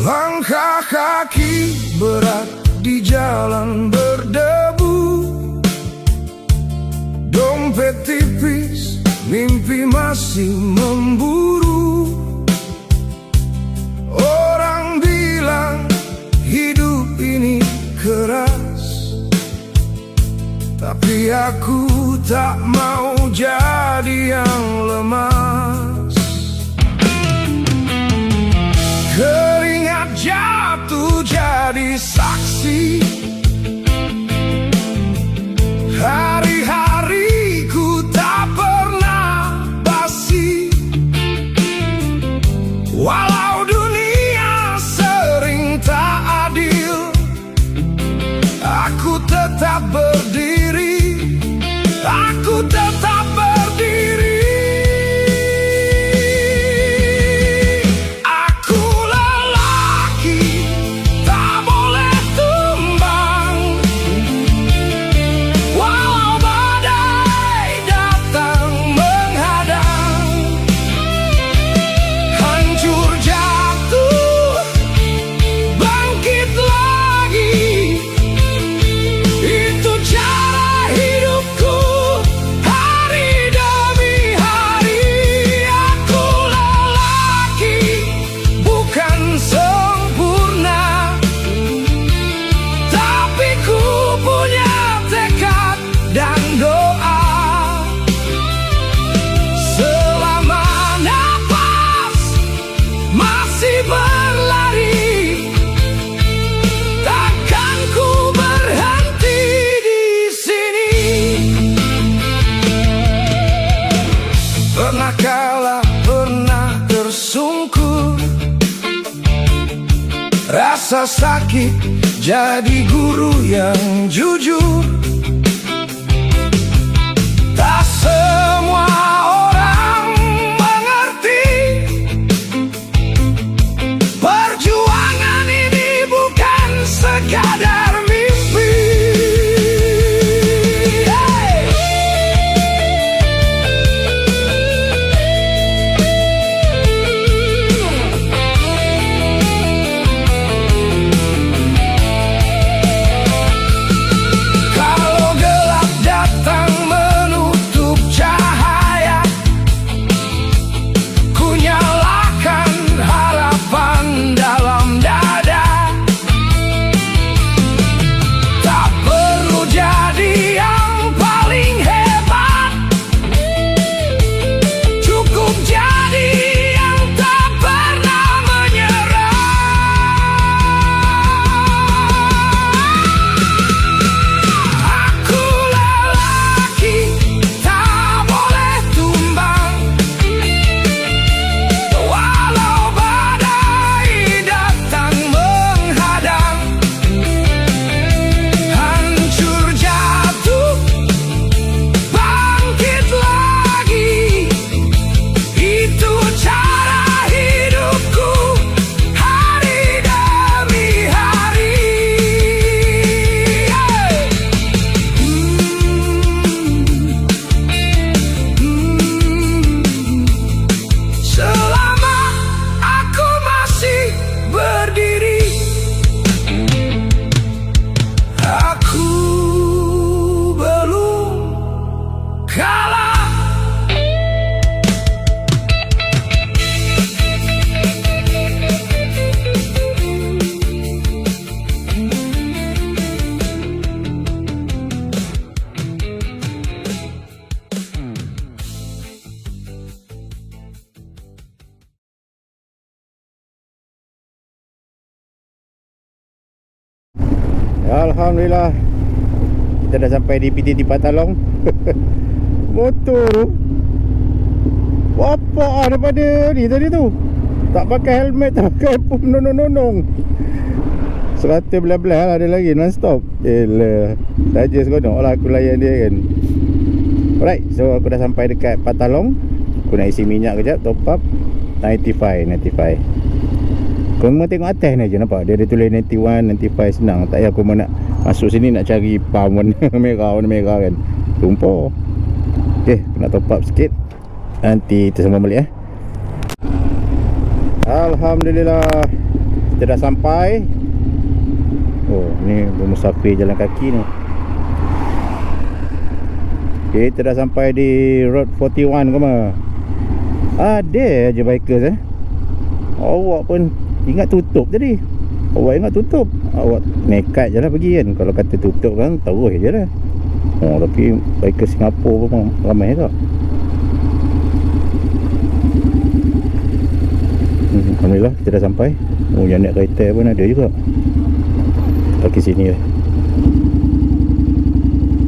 Langkah kaki berat di jalan berdebu, dompet tipis, mimpi masih memburu. Orang bilang hidup ini keras, tapi aku tak mau jadi yang lemas. Keringat jatuh jadi saksi, hari-hariku tak pernah basi. Walau dunia sering tak adil, aku tetap berdiri, aku tetap berdiri. Pernah tersungkur, rasa sakit jadi guru yang jujur. Tak semua orang mengerti, perjuangan ini bukan sekadar mimpi. Alhamdulillah, kita dah sampai di PTT Patalong. Motor tu bapak daripada ni tadi tu, tak pakai helmet, tak pakai pun nonong-nonong. 100 belas-belas lah ada lagi non-stop. Elah, saja seronok lah aku layan dia kan. Alright, so aku dah sampai dekat Patalong. Aku nak isi minyak kejap, top up 95. Kau memang tengok atas ni je, nampak? Dia ada tulis 91, 95 senang. Tak payah aku nak masuk sini nak cari pump warna merah kan. Tumpah. Okay, aku nak top up sikit. Nanti kita sambung balik Alhamdulillah, kita dah sampai. Oh, ni bermusafir jalan kaki ni. Okay, kita dah sampai di Road 41 ke mana? Ada je bikers Awak pun ingat tutup tadi. Awak ingat tutup, awak nekat je lah pergi kan. Kalau kata tutup kan, terus je lah. Oh, tapi bikers Singapura pun ramai tak? Alhamdulillah, kita dah sampai. Oh, yang naik kereta pun ada juga. Parkir sini lah.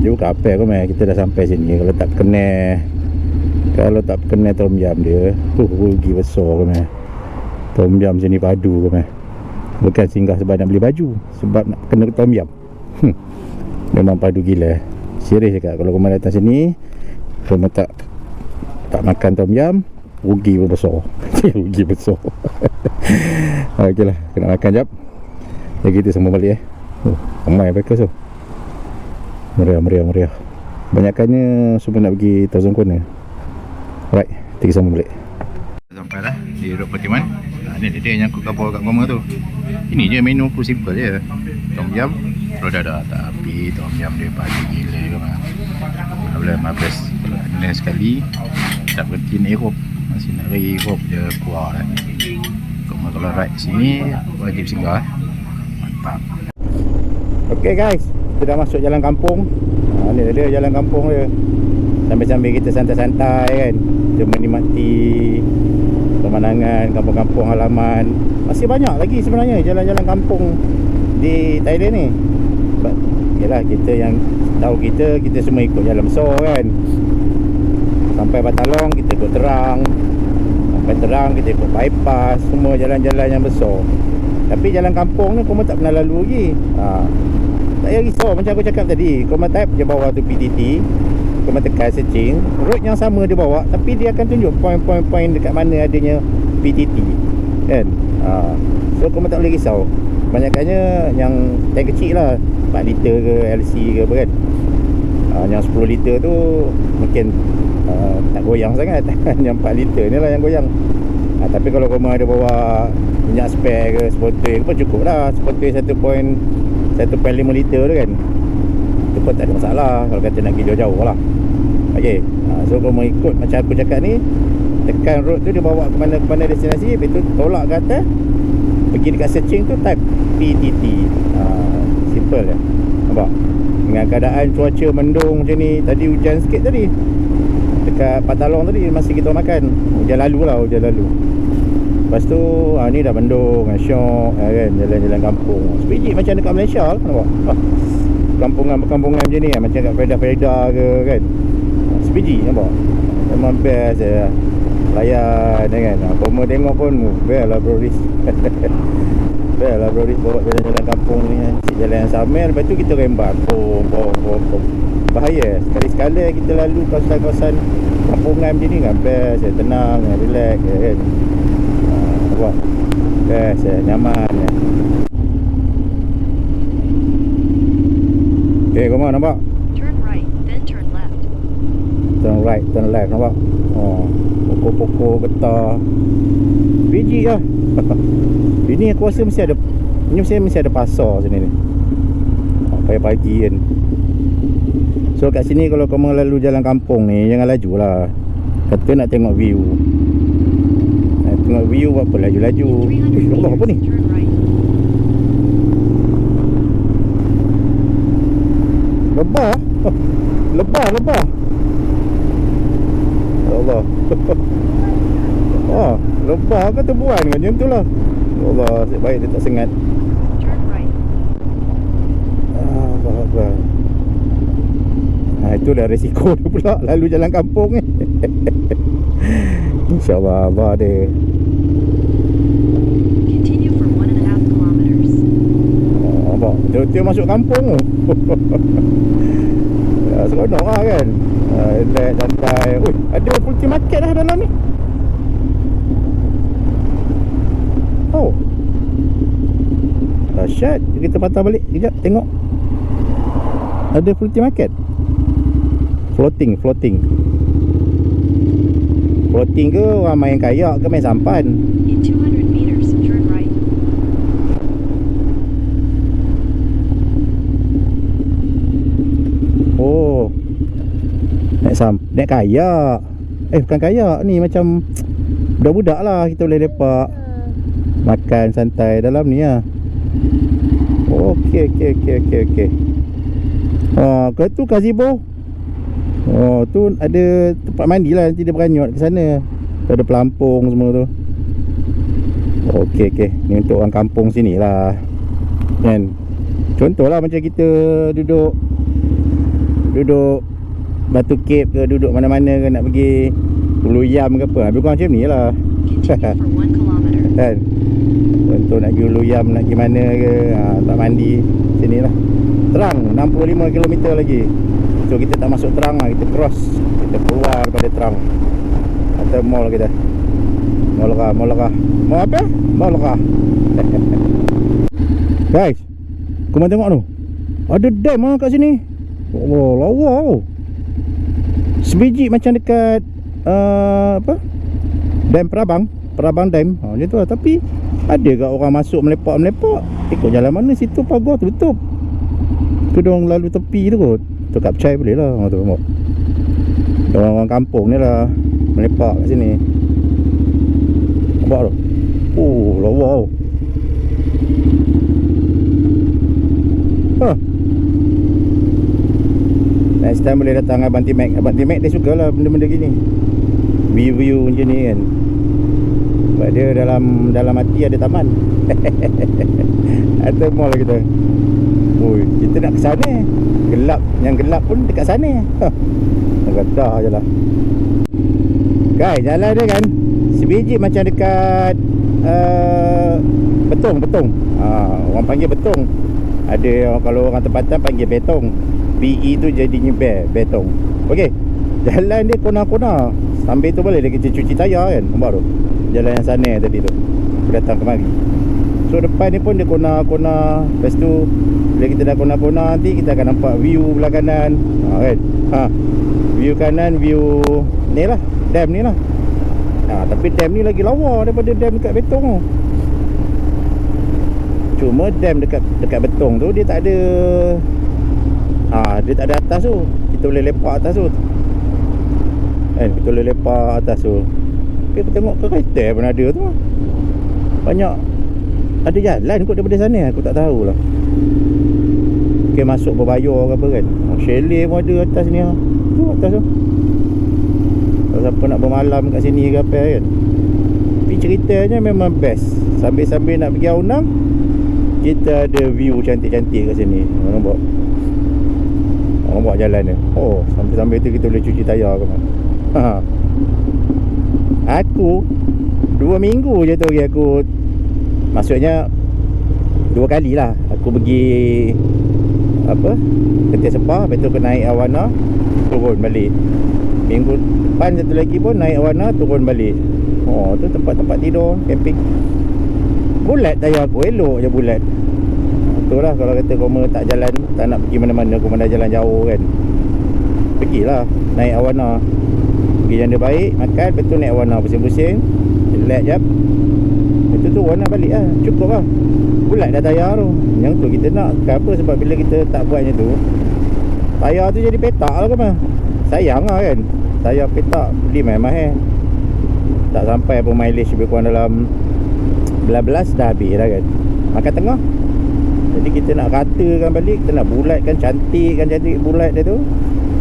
Dia bukan apa kau meh. Kita dah sampai sini. Kalau tak kena tom jam dia, rugi besar kau meh. Tom jam sini padu kau meh. Bukan singgah sebab nak beli baju, sebab nak kena tom jam. Memang padu gila. Serius cakap, kalau kau datang sini, kau tak makan tom jam, rugi pun besar. Rugi besar. Okeylah, kena makan jap. Jadi kita semua balik ramai bikers tu. Meriah. Banyakannya semua nak pergi Thousand Corner. Alright, kita sama balik. Sampai lah di Road 41. Ni dia yang aku cover kat kamera tu. Ini je menu aku, simple je. Tom yum, roda dah tak api. Tom yum dia pagi gila kan. Boleh mampus kena sekali. Tak berhenti nak Erope. Masih nak Erope dia kuat kan. Kalau ride sini wajib singgah. Mantap. Okay guys, kita dah masuk jalan kampung. Ni dia jalan kampung dia. Sambil-sambil kita santai-santai kan, kita menikmati pemandangan kampung-kampung halaman. Masih banyak lagi sebenarnya jalan-jalan kampung di Thailand ni. Sebab yalah, kita yang tahu kita semua ikut jalan besar kan. Sampai Patalong kita ikut terang. Sampai terang kita ikut bypass. Semua jalan-jalan yang besar. Tapi jalan kampung ni kau tak pernah lalu lagi. Tak payah risau macam aku cakap tadi. Kau type je bawah tu PTT, kau tekan searching, road yang sama dia bawa, tapi dia akan tunjuk point dekat mana adanya PTT kan. So kau tak boleh risau. Banyakkannya yang tank kecil lah, 4 liter ke LC ke apa kan. Yang 10 liter tu mungkin tak goyang sangat. Yang 4 liter ni lah yang goyang. Tapi kalau kau ada bawa minyak spare ke sportway ke pun cukup lah. Sportway 1.5 liter tu kan, itu pun tak ada masalah kalau kata nak pergi jauh-jauh lah. Okay, so kau mau ikut macam aku cakap ni, tekan road tu dia bawa ke mana destinasi. Lepas tu tolak ke atas, pergi dekat searching tu, type PTT. Simple je. Nampak? Dengan keadaan cuaca mendung macam ni, tadi hujan sikit tadi dekat Patalong tadi, masih kita makan. Hujan lalu. Lepas tu ni dah mendung, syok kan, jalan-jalan kampung. Sebiji macam dekat Malaysia lah, nampak? Kampungan macam ni macam kat Fedah ke kan. Sebiji nampak? Memang best je layan kan. Kau mau tengok pun best lah bro Riz. Best lah bro Riz bawa jalan-jalan kampung ni kan. Jalan yang sama. Lepas tu kita rembat pom. Bahaya. Sekali-sekala kita lalu kawasan-kawasan kampungan macam ni kan, best je, tenang, relax kan. Nampak? Best je, nyaman je. Okay, kau mau nampak? Turn right, then turn left. Turn right, turn left, nampak? Pokok-pokok, getah. Biji lah. Ini aku rasa mesti ada pasar sini ni. Pagi-pagi kan. So kat sini kalau kau mau lalu jalan kampung ni, jangan laju lah. Kata nak tengok view. Tengok view apa laju-laju. Allah, apa ni? Turn right. Lebah. Lebah. Allah. Lebah ke tebuan kan, macam tu lah. Allah, nasib baik dia tak sengat. Turn right. Allah. Itu dah resiko dia pula lalu jalan kampung ni. InsyaAllah abah dia. Continue for 1.5 kilometers. Betul-betul masuk kampung tu. Ya, seronok lah kan. Relax, santai. Ui, ada multi market dah dalam ni. Oh, dahsyat. Kita patah balik sekejap, tengok. Ada multi market. Floating ke orang main kayak ke main sampan? In 200 meters, turn right. Oh, naik kayak. Bukan kayak ni, macam budak-budak lah. Kita boleh lepak makan santai dalam ni lah. Okey. Oh, ke tu gazebo. Oh, tu ada tempat mandi lah. Nanti dia beranyut ke sana. Tu ada pelampung semua tu. Okey. Ni untuk orang kampung sini lah kan. Contohlah macam kita duduk Batu Cape ke, duduk mana-mana ke, nak pergi Ulu Yam ke apa. Habis kurang macam ni lah Continue for 1 kilometer. kan. Contoh nak pergi Ulu Yam, nak pergi mana ke, tak mandi sini lah. Terang 65 km lagi. So kita tak masuk terang lah, kita cross, kita keluar daripada terang. Atau mall kita. Mall apa? Mall guys, korang tengok tu, ada dam lah kat sini. Oh, lawa tu. Sebiji macam dekat apa? Dam Perabang Dam. Macam tu lah. Tapi ada kat orang masuk melepak. Ikut jalan mana situ pagar tutup. Tu diorang lalu tepi tu kot. Tu kat Pecai boleh lah. Tu tengok. Orang kampung ni lah melepak kat sini. Nampak tu? Oh, lawa tu. Next time boleh datang Abang T-Mac. Abang T-Mac dia suka lah benda-benda gini, view macam ni kan. Sebab dia dalam hati ada taman. Atau mall kita. Oi, kita nak ke sana. Yang gelap pun dekat sana. Kata je lah. Guys, jalan dia kan sebiji macam dekat Betong. Orang panggil Betong. Ada kalau orang tempatan panggil Betong. BE tu jadinya betong. Okey, jalan dia kona-kona. Sambil tu boleh kita cuci tayar kan. Nampak tu jalan yang sana tadi tu, aku datang kemari. So depan ni pun dia kona-kona. Lepas tu bila kita dah kona-kona, nanti kita akan nampak view belah kanan. Kan, view kanan, view ni lah, dam ni lah. Tapi dam ni lagi lawa daripada dam dekat Betong tu. Cuma dam dekat Betong tu dia tak ada dia tak ada atas tu. Kita boleh lepak atas tu kan. Kita boleh lepak atas tu. Tapi aku tengok kereta pun ada tu. Banyak. Ada jalan kot daripada sana. Aku tak tahulah. Okay, masuk berbayar ke apa kan. Chalet pun ada atas ni. Tu atas tu. Kalau siapa nak bermalam kat sini ke apa kan. Tapi ceritanya memang best. Sambil-sambil nak pergi Aunang, kita ada view cantik-cantik kat sini. Nampak? Nampak jalan dia. Oh, sambil-sambil tu kita boleh cuci tayar ke mana. Aku 2 minggu je tu aku, maksudnya 2 kali lah aku pergi apa, Ketia Sepah. Lepas tu aku naik Awana, turun balik. Minggu depan satu lagi pun naik Awana, turun balik. Oh, tu tempat-tempat tidur, camping. Bulat tayar aku, elok je bulat. Itulah kalau kata koma tak jalan, tak nak pergi mana-mana, koma dah jalan jauh kan, pergilah naik Awana. Pergi janda baik, makan, lepas tu naik Awana, pusing-pusing, relax jap. Lepas tu turun lah balik lah, cukup lah. Bulat dah tayar tu. Yang tu kita nak. Kenapa? Sebab bila kita tak buat macam tu, tayar tu jadi petak lah koma. Sayang lah kan. Tayar petak beli mahal-mahal, tak sampai pun mileage, lebih kurang dalam 11 dah habis dah kan. Makan tengah. Jadi kita nak ratakan balik, kita nak bulatkan, cantik bulat dia tu,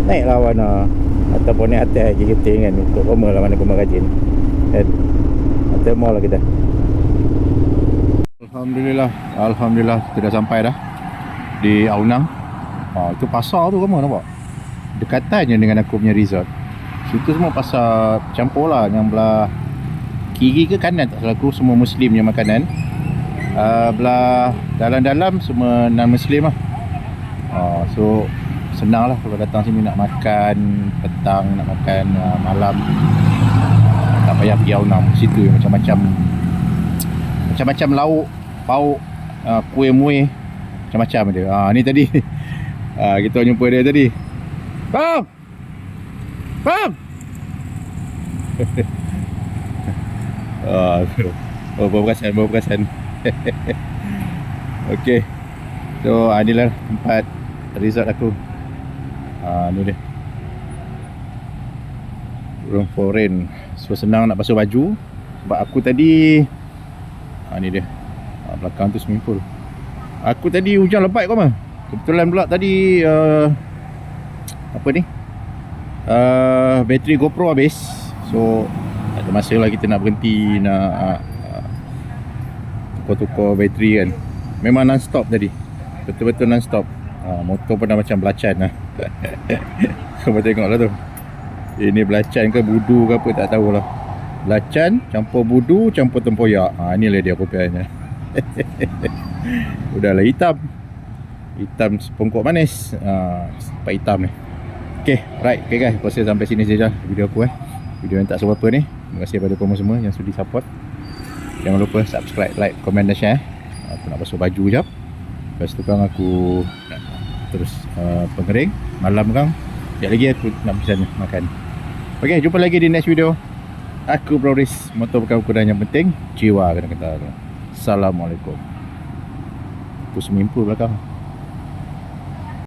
naiklah Awana ataupun naik atas lagi kita kan, untuk koma lah mana koma rajin kan. Atas mall lah kita. Alhamdulillah kita dah sampai dah di Aunang. Itu pasar tu koma nampak, dekatannya dengan aku punya resort. Situ semua pasar campur lah. Yang belah kiri ke kanan tak salah aku, semua Muslim punya makanan. belah dalam-dalam semua non-Muslim lah. So senang lah kalau datang sini nak makan petang, nak makan malam, tak payah pergi Aonam. Situ macam-macam lauk, pauk, kuih muih, macam-macam dia. Ni tadi kita jumpa dia tadi. Bang! Bang! Bawa perasan. Okey. So inilah tempat resort aku. Ni dia. Room for rent. So senang nak basuh baju. Sebab aku tadi ni dia. Belakang tu swimming pool. Aku tadi hujan lebat kau mah. Kebetulan pula tadi apa ni? Bateri GoPro habis. So tak ada masa lah kita nak berhenti nak tukar-tukar bateri kan. Memang non-stop tadi. Betul-betul non-stop. Motor pun dah macam belacan lah. Kau tengok lah tu. Ini belacan ke budu ke apa tak tahulah. Belacan campur budu campur tempoyak. Inilah dia kopiannya. Udahlah hitam. Hitam sepongkok manis. Tempat hitam ni. Okay, right. Okay guys, aku rasa sampai sini saja video aku video yang tak seberapa ni. Terima kasih kepada korang semua yang sudi support. Jangan lupa subscribe, like, komen dan share. Aku nak basuh baju jap. Lepas tu kan aku nak terus pengering. Malam kan sekejap lagi aku nak pergi sana makan. Ok, jumpa lagi di next video. Aku Broris, motor bukan ukuran yang penting, jiwa kena kata. Assalamualaikum. Tu swimming pool belakang.